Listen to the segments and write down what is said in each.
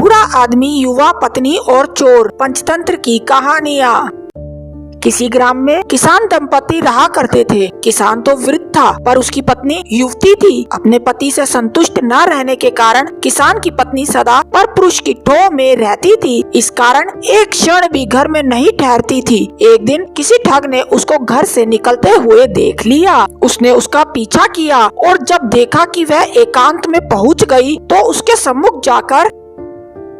बूढ़ा आदमी, युवा, पत्नी और चोर, पंचतंत्र की कहानियाँ। किसी ग्राम में किसान दंपति रहा करते थे। किसान तो वृद्ध था पर उसकी पत्नी युवती थी। अपने पति से संतुष्ट न रहने के कारण किसान की पत्नी सदा पर पुरुष की टोह में रहती थी। इस कारण एक क्षण भी घर में नहीं ठहरती थी। एक दिन किसी ठग ने उसको घर से निकलते हुए देख लिया। उसने उसका पीछा किया और जब देखा कि वह एकांत में पहुंच गई तो उसके सम्मुख जाकर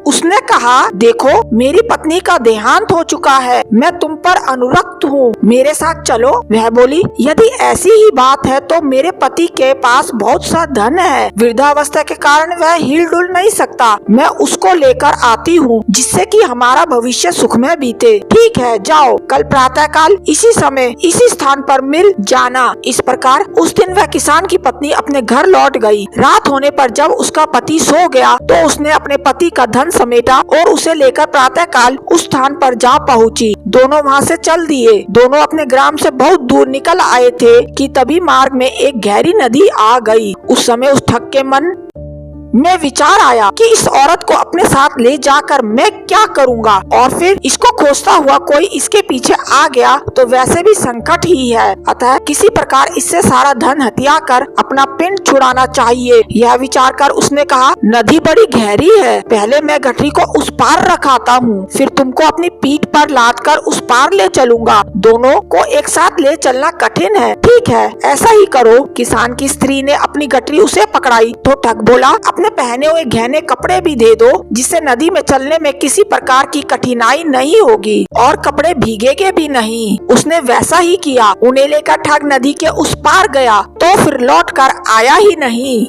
उसने कहा, देखो मेरी पत्नी का देहांत हो चुका है, मैं तुम पर अनुरक्त हूँ, मेरे साथ चलो। वह बोली, यदि ऐसी ही बात है तो मेरे पति के पास बहुत सा धन है, वृद्धावस्था के कारण वह हिल डुल नहीं सकता, मैं उसको लेकर आती हूँ जिससे कि हमारा भविष्य सुखमय बीते। ठीक है, जाओ, कल प्रातः काल इसी समय इसी स्थान पर मिल जाना। इस प्रकार उस दिन वह किसान की पत्नी अपने घर लौट गई। रात होने पर जब उसका पति सो गया तो उसने अपने पति का धन समेटा और उसे लेकर प्रातः काल उस स्थान पर जा पहुंची। दोनों वहां से चल दिए। दोनों अपने ग्राम से बहुत दूर निकल आए थे कि तभी मार्ग में एक गहरी नदी आ गई। उस समय उस ठग के मन में विचार आया कि इस औरत को अपने साथ ले जाकर मैं क्या करूंगा, और फिर इसको खोजता हुआ कोई इसके पीछे आ गया तो वैसे भी संकट ही है, अतः किसी प्रकार इससे सारा धन हथिया कर अपना पिंड छुड़ाना चाहिए। यह विचार कर उसने कहा, नदी बड़ी गहरी है, पहले मैं गठरी को उस पार रखाता हूँ, फिर तुमको अपनी पीठ पर लाद कर उस पार ले चलूंगा। दोनों को एक साथ ले चलना कठिन है। ठीक है, ऐसा ही करो। किसान की स्त्री ने अपनी गठरी उसे पकड़ाई तो ठग बोला, अपने पहने हुए गहने कपड़े भी दे दो जिससे नदी में चलने में किसी प्रकार की कठिनाई नहीं होगी और कपड़े भीगेंगे भी नहीं। उसने वैसा ही किया। उन्हें लेकर ठग नदी के उस पार गया तो फिर लौट कर आया ही नहीं।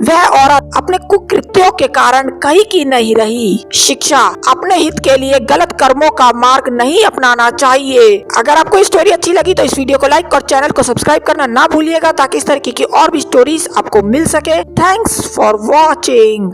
वह औरत अपने कुकृत्यों के कारण कहीं की नहीं रही। शिक्षा, अपने हित के लिए गलत कर्मों का मार्ग नहीं अपनाना चाहिए। अगर आपको स्टोरी अच्छी लगी तो इस वीडियो को लाइक और चैनल को सब्सक्राइब करना ना भूलिएगा ताकि इस तरीके की और भी स्टोरीज आपको मिल सके। Thanks for watching.